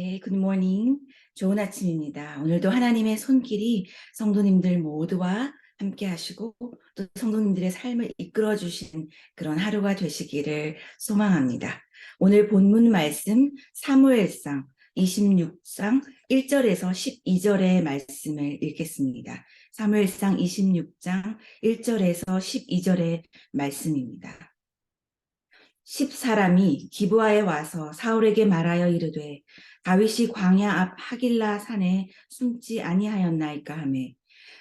예, 굿모닝. 좋은 아침입니다. 오늘도 하나님의 손길이 성도님들 모두와 함께 하시고 또 성도님들의 삶을 이끌어 주시는 그런 하루가 되시기를 소망합니다. 오늘 본문 말씀 사무엘상 26장 1절에서 12절의 말씀을 읽겠습니다. 사무엘상 26장 1절에서 12절의 말씀입니다. 10사람이 기브아에 와서 사울에게 말하여 이르되 다윗이 광야 앞 하길라 산에 숨지 아니하였나이까 하매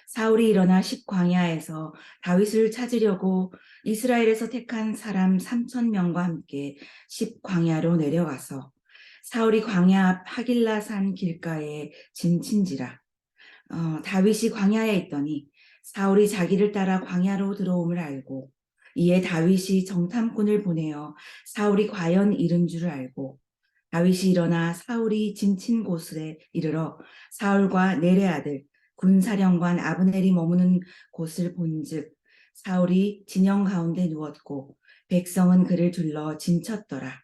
사울이 일어나 십광야에서 다윗을 찾으려고 이스라엘에서 택한 사람 3,000명과 함께 십광야로 내려가서 사울이 광야 앞 하길라 산 길가에 진친지라. 다윗이 광야에 있더니 사울이 자기를 따라 광야로 들어옴을 알고 이에 다윗이 정탐꾼을 보내어 사울이 과연 이른 줄을 알고 다윗이 일어나 사울이 진친 곳에 이르러 사울과 내레 아들 군사령관 아브넬이 머무는 곳을 본즉 사울이 진영 가운데 누웠고 백성은 그를 둘러 진쳤더라.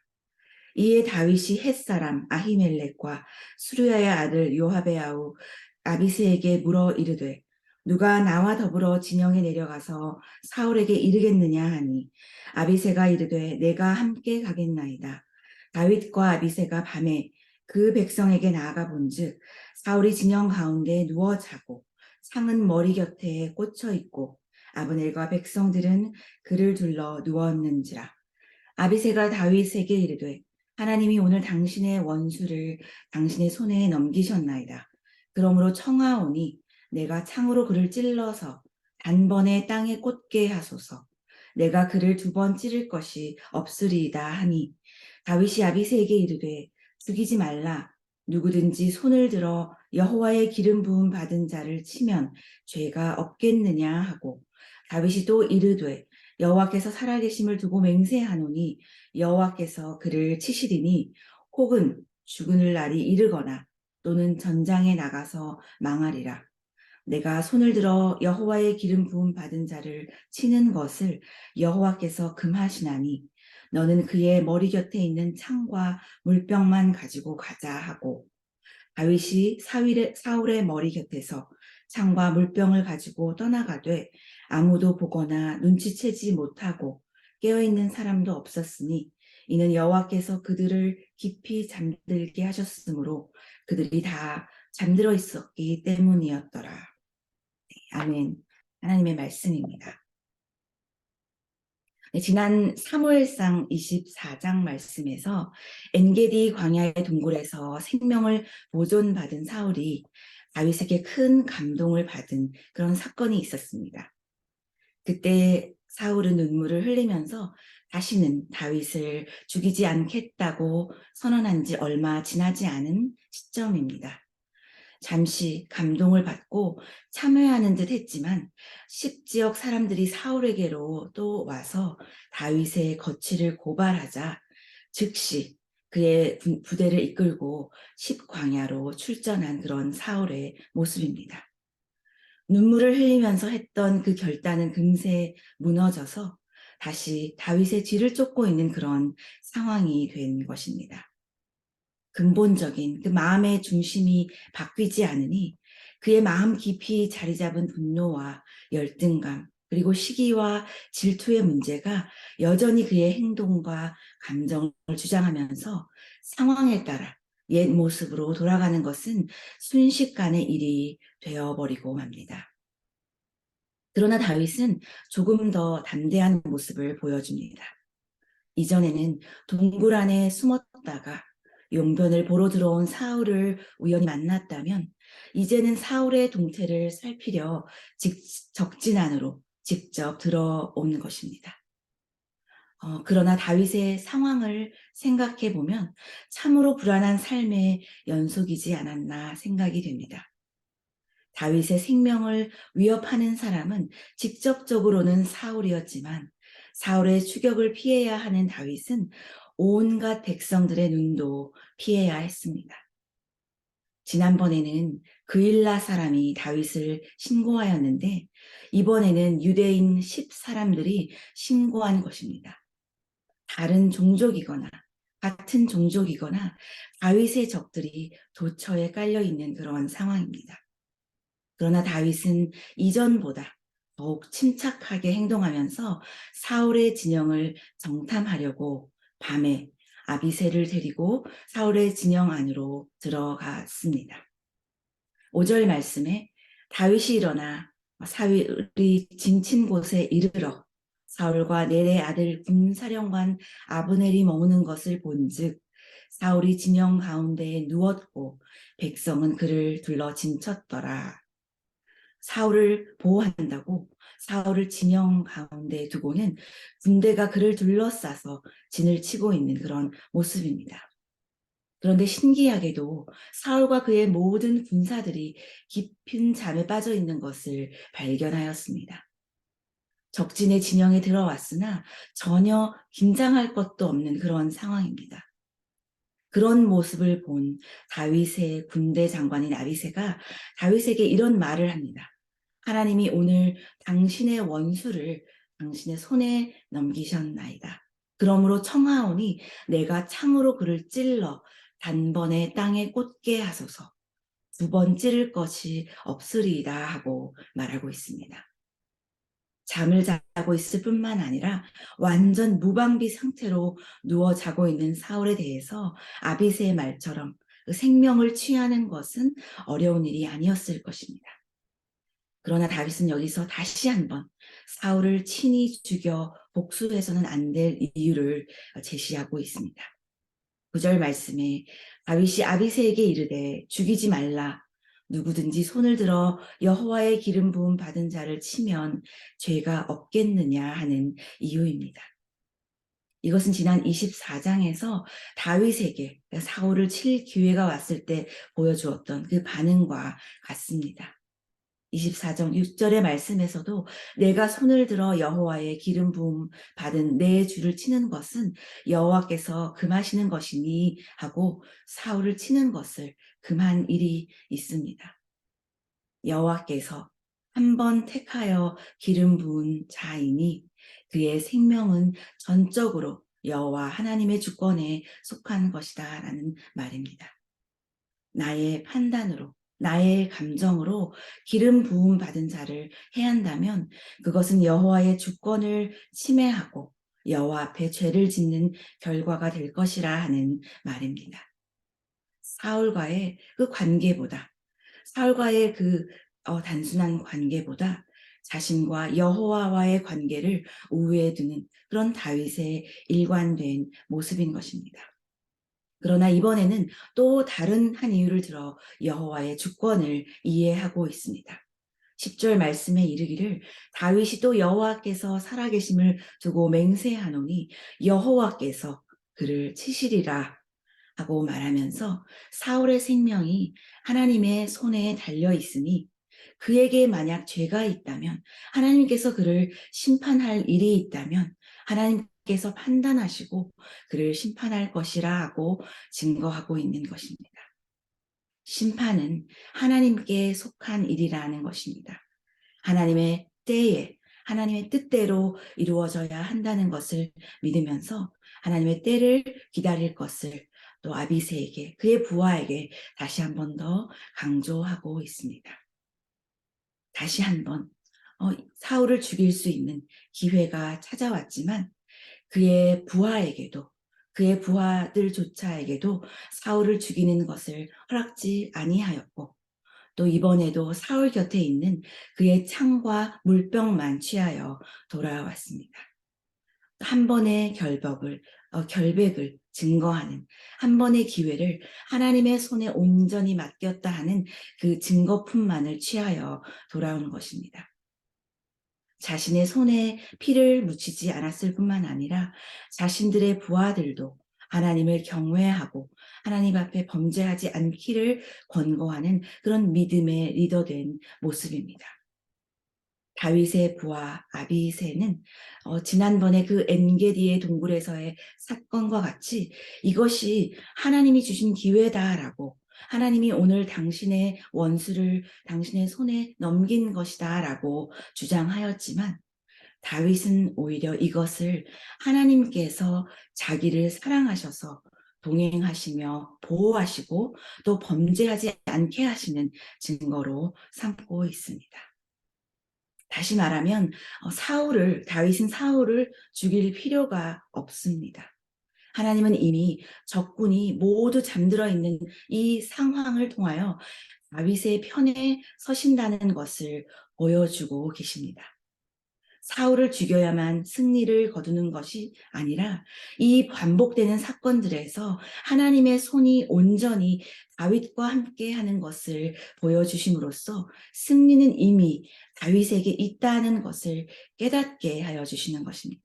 이에 다윗이 햇사람 아히멜렉과 수르야의 아들 요압의 아우 아비스에게 물어 이르되 누가 나와 더불어 진영에 내려가서 사울에게 이르겠느냐 하니 아비새가 이르되 내가 함께 가겠나이다. 다윗과 아비새가 밤에 그 백성에게 나아가 본즉 사울이 진영 가운데 누워 자고 상은 머리 곁에 꽂혀 있고 아브넬과 백성들은 그를 둘러 누웠는지라. 아비새가 다윗에게 이르되 하나님이 오늘 당신의 원수를 당신의 손에 넘기셨나이다. 그러므로 청하오니 내가 창으로 그를 찔러서 단번에 땅에 꽂게 하소서. 내가 그를 2번 찌를 것이 없으리이다 하니 다윗이 아비새에게 이르되 죽이지 말라. 누구든지 손을 들어 여호와의 기름 부음 받은 자를 치면 죄가 없겠느냐 하고 다윗이 또 이르되 여호와께서 살아계심을 두고 맹세하노니 여호와께서 그를 치시리니 혹은 죽을 날이 이르거나 또는 전장에 나가서 망하리라. 내가 손을 들어 여호와의 기름 부음 받은 자를 치는 것을 여호와께서 금하시나니 너는 그의 머리 곁에 있는 창과 물병만 가지고 가자 하고 다윗이 사울의 머리 곁에서 창과 물병을 가지고 떠나가되 아무도 보거나 눈치채지 못하고 깨어있는 사람도 없었으니 이는 여호와께서 그들을 깊이 잠들게 하셨으므로 그들이 다 잠들어 있었기 때문이었더라. 아멘. 하나님의 말씀입니다. 지난 사무엘상 24장 말씀에서 엔게디 광야의 동굴에서 생명을 보존받은 사울이 다윗에게 큰 감동을 받은 그런 사건이 있었습니다. 그때 사울은 눈물을 흘리면서 다시는 다윗을 죽이지 않겠다고 선언한 지 얼마 지나지 않은 시점입니다. 잠시 감동을 받고 참여하는 듯 했지만 10지역 사람들이 사울에게로 또 와서 다윗의 거취를 고발하자 즉시 그의 부대를 이끌고 십광야로 출전한 그런 사울의 모습입니다. 눈물을 흘리면서 했던 그 결단은 금세 무너져서 다시 다윗의 뒤를 쫓고 있는 그런 상황이 된 것입니다. 근본적인 그 마음의 중심이 바뀌지 않으니 그의 마음 깊이 자리 잡은 분노와 열등감 그리고 시기와 질투의 문제가 여전히 그의 행동과 감정을 주장하면서 상황에 따라 옛 모습으로 돌아가는 것은 순식간의 일이 되어버리고 맙니다. 그러나 다윗은 조금 더 담대한 모습을 보여줍니다. 이전에는 동굴 안에 숨었다가 용변을 보러 들어온 사울을 우연히 만났다면 이제는 사울의 동태를 살피려 적진안으로 직접 들어오는 것입니다. 그러나 다윗의 상황을 생각해 보면 참으로 불안한 삶의 연속이지 않았나 생각이 됩니다. 다윗의 생명을 위협하는 사람은 직접적으로는 사울이었지만 사울의 추격을 피해야 하는 다윗은 온갖 백성들의 눈도 피해야 했습니다. 지난번에는 그일라 사람이 다윗을 신고하였는데 이번에는 유대인 10사람들이 신고한 것입니다. 다른 종족이거나 같은 종족이거나 다윗의 적들이 도처에 깔려 있는 그런 상황입니다. 그러나 다윗은 이전보다 더욱 침착하게 행동하면서 사울의 진영을 정탐하려고 밤에 아비새를 데리고 사울의 진영 안으로 들어갔습니다. 5절 말씀에 다윗이 일어나 사울이 진친 곳에 이르러 사울과 넬의 아들 군사령관 아브넬이 머무는 것을 본즉 사울이 진영 가운데에 누웠고 백성은 그를 둘러 진쳤더라. 사울을 보호한다고 사울을 진영 가운데 두고는 군대가 그를 둘러싸서 진을 치고 있는 그런 모습입니다. 그런데 신기하게도 사울과 그의 모든 군사들이 깊은 잠에 빠져 있는 것을 발견하였습니다. 적진의 진영에 들어왔으나 전혀 긴장할 것도 없는 그런 상황입니다. 그런 모습을 본 다윗의 군대 장관인 아비새가 다윗에게 이런 말을 합니다. 하나님이 오늘 당신의 원수를 당신의 손에 넘기셨나이다. 그러므로 청하오니 내가 창으로 그를 찔러 단번에 땅에 꽂게 하소서. 2번 찌를 것이 없으리이다 하고 말하고 있습니다. 잠을 자고 있을 뿐만 아니라 완전 무방비 상태로 누워 자고 있는 사울에 대해서 아비새의 말처럼 그 생명을 취하는 것은 어려운 일이 아니었을 것입니다. 그러나 다윗은 여기서 다시 한번 사울을 친히 죽여 복수해서는 안 될 이유를 제시하고 있습니다. 9절 말씀에 다윗이 아비새에게 이르되 죽이지 말라. 누구든지 손을 들어 여호와의 기름 부음 받은 자를 치면 죄가 없겠느냐 하는 이유입니다. 이것은 지난 24장에서 다윗에게 사울을 칠 기회가 왔을 때 보여주었던 그 반응과 같습니다. 24장 6절의 말씀에서도 내가 손을 들어 여호와의 기름 부음 받은 내 주를 치는 것은 여호와께서 금하시는 것이니 하고 사울을 치는 것을 금한 일이 있습니다. 여호와께서 한 번 택하여 기름 부은 자이니 그의 생명은 전적으로 여호와 하나님의 주권에 속한 것이다 라는 말입니다. 나의 판단으로 나의 감정으로 기름 부음 받은 자를 해한다면 그것은 여호와의 주권을 침해하고 여호와 앞에 죄를 짓는 결과가 될 것이라 하는 말입니다. 사울과의 그 관계보다 사울과의 그 단순한 관계보다 자신과 여호와와의 관계를 우위에 두는 그런 다윗의 일관된 모습인 것입니다. 그러나 이번에는 또 다른 한 이유를 들어 여호와의 주권을 이해하고 있습니다. 10절 말씀에 이르기를 다윗이 또 여호와께서 살아계심을 두고 맹세하노니 여호와께서 그를 치시리라 하고 말하면서 사울의 생명이 하나님의 손에 달려 있으니 그에게 만약 죄가 있다면 하나님께서 그를 심판할 일이 있다면 하나님께서 판단하시고 그를 심판할 것이라 하고 증거하고 있는 것입니다. 심판은 하나님께 속한 일이라는 것입니다. 하나님의 때에 하나님의 뜻대로 이루어져야 한다는 것을 믿으면서 하나님의 때를 기다릴 것을 또 아비새에게 그의 부하에게 다시 한 번 더 강조하고 있습니다. 다시 한번 사울을 죽일 수 있는 기회가 찾아왔지만 그의 부하에게도 그의 부하들조차에게도 사울을 죽이는 것을 허락지 아니하였고 또 이번에도 사울 곁에 있는 그의 창과 물병만 취하여 돌아왔습니다. 한 번의 결백을 증거하는 한 번의 기회를 하나님의 손에 온전히 맡겼다 하는 그 증거품만을 취하여 돌아오는 것입니다. 자신의 손에 피를 묻히지 않았을 뿐만 아니라 자신들의 부하들도 하나님을 경외하고 하나님 앞에 범죄하지 않기를 권고하는 그런 믿음의 리더된 모습입니다. 다윗의 부하 아비새는 지난번에 그 엔게디의 동굴에서의 사건과 같이 이것이 하나님이 주신 기회다라고 하나님이 오늘 당신의 원수를 당신의 손에 넘긴 것이다라고 주장하였지만 다윗은 오히려 이것을 하나님께서 자기를 사랑하셔서 동행하시며 보호하시고 또 범죄하지 않게 하시는 증거로 삼고 있습니다. 다시 말하면 다윗은 사울을 죽일 필요가 없습니다. 하나님은 이미 적군이 모두 잠들어 있는 이 상황을 통하여 다윗의 편에 서신다는 것을 보여주고 계십니다. 사울을 죽여야만 승리를 거두는 것이 아니라 이 반복되는 사건들에서 하나님의 손이 온전히 다윗과 함께 하는 것을 보여주심으로써 승리는 이미 다윗에게 있다는 것을 깨닫게 하여 주시는 것입니다.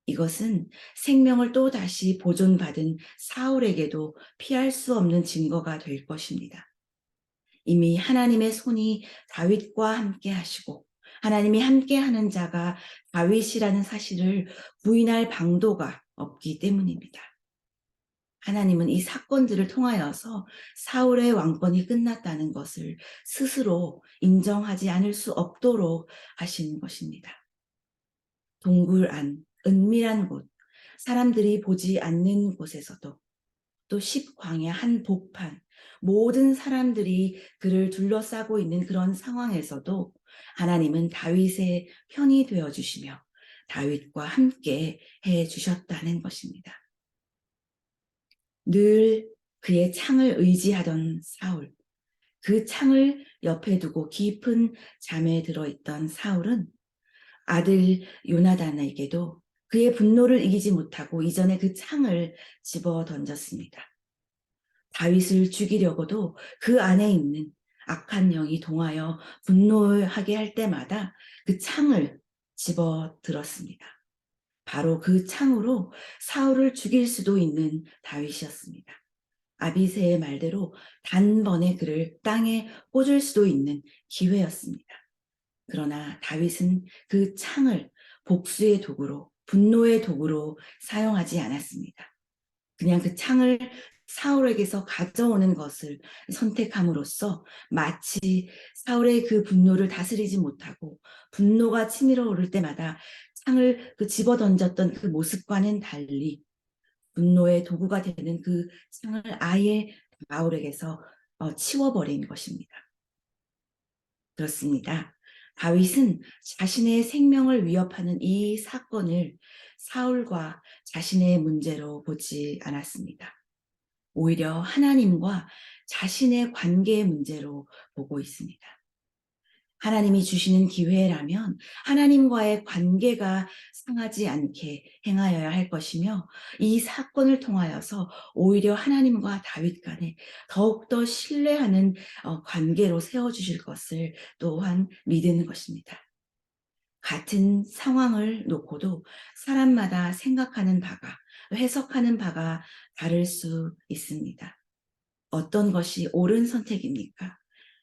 이것은 생명을 또 다시 보존받은 사울에게도 피할 수 없는 증거가 될 것입니다. 이미 하나님의 손이 다윗과 함께 하시고 하나님이 함께하는 자가 다윗이라는 사실을 부인할 방도가 없기 때문입니다. 하나님은 이 사건들을 통하여서 사울의 왕권이 끝났다는 것을 스스로 인정하지 않을 수 없도록 하신 것입니다. 동굴 안, 은밀한 곳, 사람들이 보지 않는 곳에서도 또 십광야 한복판, 모든 사람들이 그를 둘러싸고 있는 그런 상황에서도 하나님은 다윗의 편이 되어주시며 다윗과 함께 해주셨다는 것입니다. 늘 그의 창을 의지하던 사울, 그 창을 옆에 두고 깊은 잠에 들어있던 사울은 아들 요나단에게도 그의 분노를 이기지 못하고 이전에 그 창을 집어 던졌습니다. 다윗을 죽이려고도 그 안에 있는 악한 영이 동하여 분노하게 할 때마다 그 창을 집어 들었습니다. 바로 그 창으로 사울을 죽일 수도 있는 다윗이었습니다. 아비새의 말대로 단번에 그를 땅에 꽂을 수도 있는 기회였습니다. 그러나 다윗은 그 창을 복수의 도구로, 분노의 도구로 사용하지 않았습니다. 그냥 그 창을 사울에게서 가져오는 것을 선택함으로써 마치 사울의 그 분노를 다스리지 못하고 분노가 치밀어 오를 때마다 창을 집어 던졌던 그 모습과는 달리 분노의 도구가 되는 그 창을 아예 바울에게서 치워버린 것입니다. 그렇습니다. 다윗은 자신의 생명을 위협하는 이 사건을 사울과 자신의 문제로 보지 않았습니다. 오히려 하나님과 자신의 관계의 문제로 보고 있습니다. 하나님이 주시는 기회라면 하나님과의 관계가 상하지 않게 행하여야 할 것이며 이 사건을 통하여서 오히려 하나님과 다윗 간에 더욱더 신뢰하는 관계로 세워주실 것을 또한 믿는 것입니다. 같은 상황을 놓고도 사람마다 생각하는 바가, 해석하는 바가 다를 수 있습니다. 어떤 것이 옳은 선택입니까?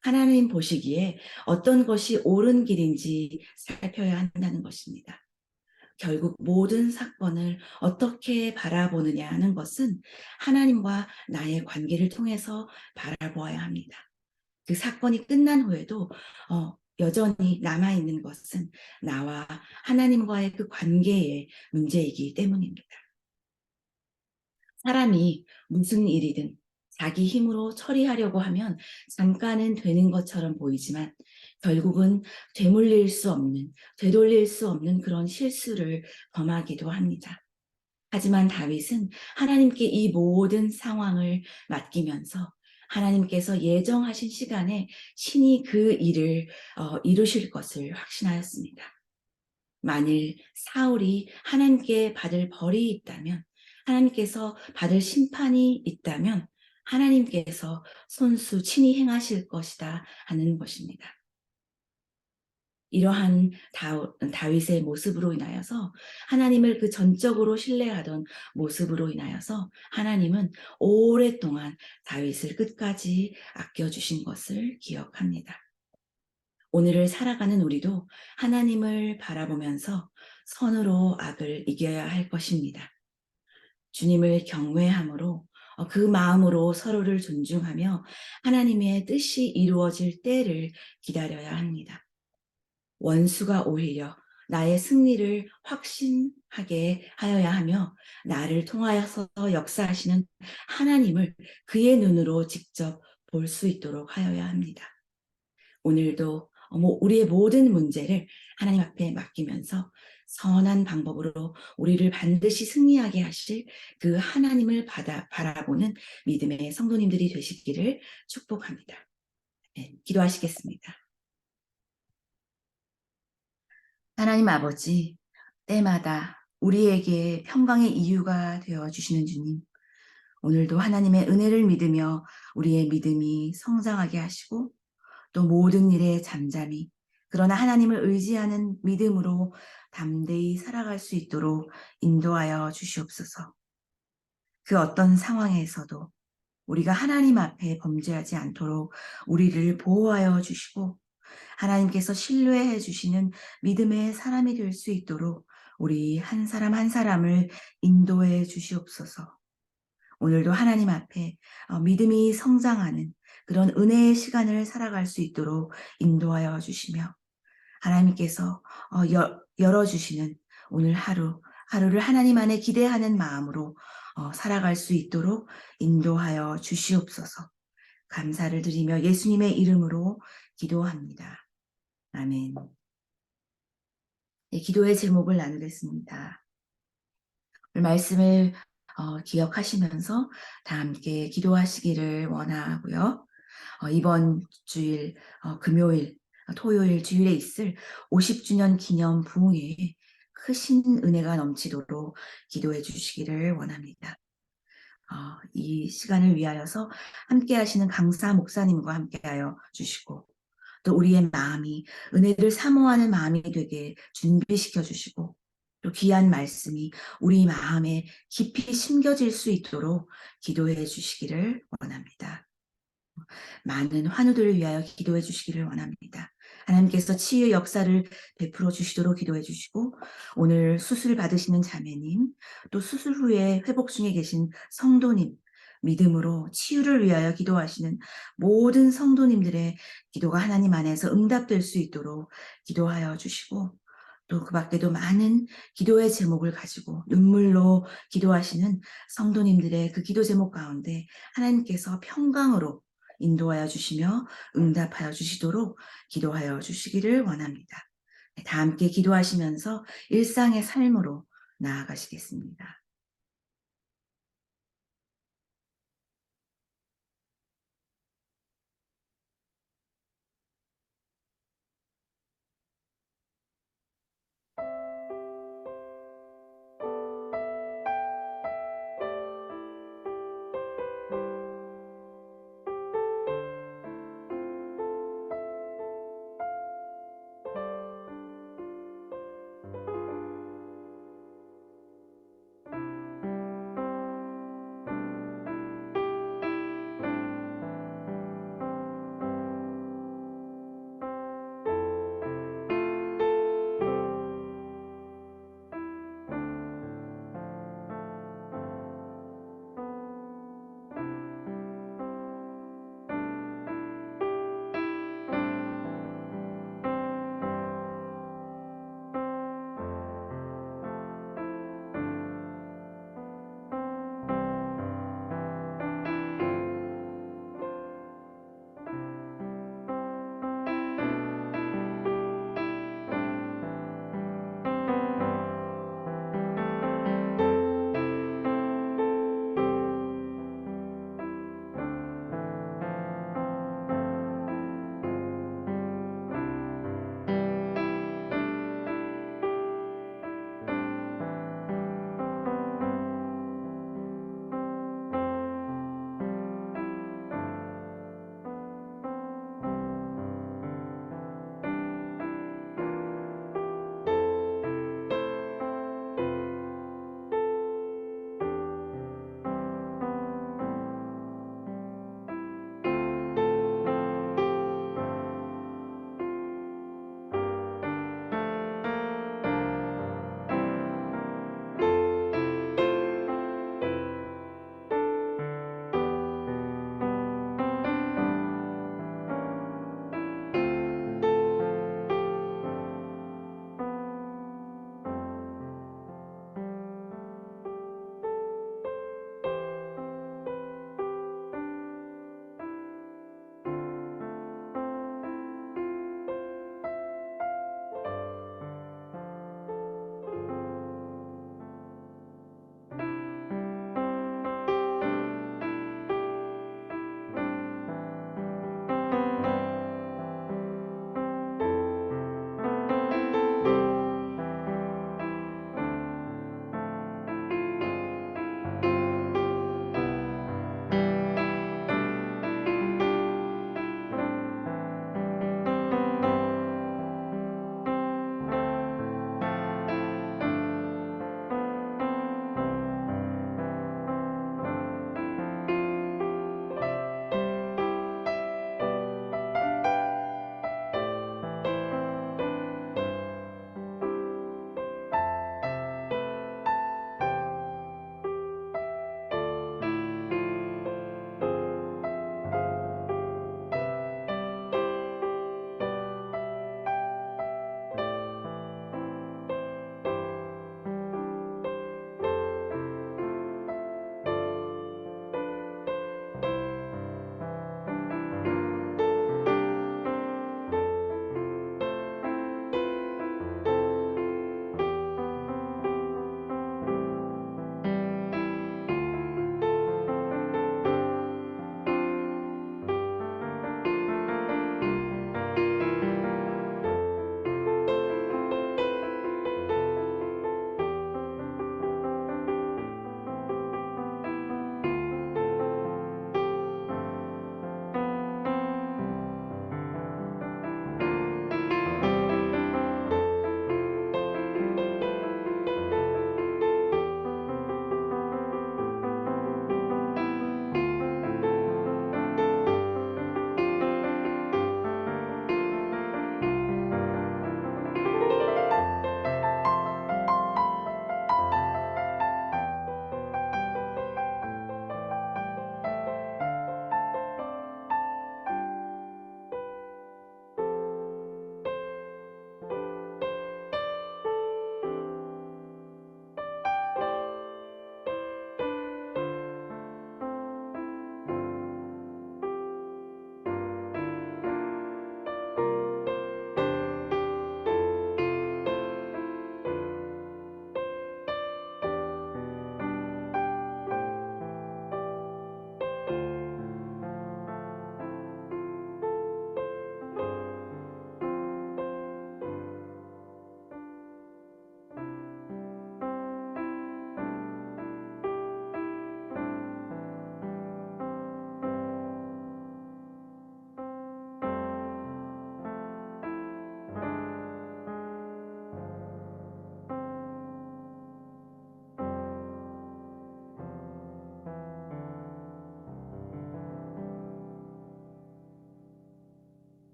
하나님 보시기에 어떤 것이 옳은 길인지 살펴야 한다는 것입니다. 결국 모든 사건을 어떻게 바라보느냐 하는 것은 하나님과 나의 관계를 통해서 바라보아야 합니다. 그 사건이 끝난 후에도 여전히 남아있는 것은 나와 하나님과의 그 관계의 문제이기 때문입니다. 사람이 무슨 일이든 자기 힘으로 처리하려고 하면 잠깐은 되는 것처럼 보이지만 결국은 되돌릴 수 없는 그런 실수를 범하기도 합니다. 하지만 다윗은 하나님께 이 모든 상황을 맡기면서 하나님께서 예정하신 시간에 친히 그 일을 이루실 것을 확신하였습니다. 만일 사울이 하나님께 받을 벌이 있다면, 하나님께서 받을 심판이 있다면 하나님께서 손수 친히 행하실 것이다 하는 것입니다. 이러한 다윗의 모습으로 인하여서 하나님을 그 전적으로 신뢰하던 모습으로 인하여서 하나님은 오랫동안 다윗을 끝까지 아껴주신 것을 기억합니다. 오늘을 살아가는 우리도 하나님을 바라보면서 선으로 악을 이겨야 할 것입니다. 주님을 경외함으로 그 마음으로 서로를 존중하며 하나님의 뜻이 이루어질 때를 기다려야 합니다. 원수가 오히려 나의 승리를 확신하게 하여야 하며 나를 통하여서 역사하시는 하나님을 그의 눈으로 직접 볼 수 있도록 하여야 합니다. 오늘도 우리의 모든 문제를 하나님 앞에 맡기면서 선한 방법으로 우리를 반드시 승리하게 하실 그 하나님을 바라보는 믿음의 성도님들이 되시기를 축복합니다. 네, 기도하시겠습니다. 하나님 아버지, 때마다 우리에게 평강의 이유가 되어 주시는 주님, 오늘도 하나님의 은혜를 믿으며 우리의 믿음이 성장하게 하시고 또 모든 일에 잠잠히 그러나 하나님을 의지하는 믿음으로 담대히 살아갈 수 있도록 인도하여 주시옵소서. 그 어떤 상황에서도 우리가 하나님 앞에 범죄하지 않도록 우리를 보호하여 주시고 하나님께서 신뢰해 주시는 믿음의 사람이 될 수 있도록 우리 한 사람 한 사람을 인도해 주시옵소서. 오늘도 하나님 앞에 믿음이 성장하는 그런 은혜의 시간을 살아갈 수 있도록 인도하여 주시며 하나님께서 열어주시는 오늘 하루를 하나님 안에 기대하는 마음으로 살아갈 수 있도록 인도하여 주시옵소서. 감사를 드리며 예수님의 이름으로 기도합니다. 아멘. 네, 기도의 제목을 나누겠습니다. 말씀을 기억하시면서 다 함께 기도하시기를 원하고요. 이번 주일 금요일, 토요일 주일에 있을 50주년 기념 부흥회에 크신 은혜가 넘치도록 기도해 주시기를 원합니다. 이 시간을 위하여서 함께 하시는 강사 목사님과 함께하여 주시고 또 우리의 마음이 은혜를 사모하는 마음이 되게 준비시켜 주시고 또 귀한 말씀이 우리 마음에 깊이 심겨질 수 있도록 기도해 주시기를 원합니다. 많은 환우들을 위하여 기도해 주시기를 원합니다. 하나님께서 치유의 역사를 베풀어 주시도록 기도해 주시고 오늘 수술 받으시는 자매님 또 수술 후에 회복 중에 계신 성도님 믿음으로 치유를 위하여 기도하시는 모든 성도님들의 기도가 하나님 안에서 응답될 수 있도록 기도하여 주시고 또 그 밖에도 많은 기도의 제목을 가지고 눈물로 기도하시는 성도님들의 그 기도 제목 가운데 하나님께서 평강으로 인도하여 주시며 응답하여 주시도록 기도하여 주시기를 원합니다. 다 함께 기도하시면서 일상의 삶으로 나아가시겠습니다.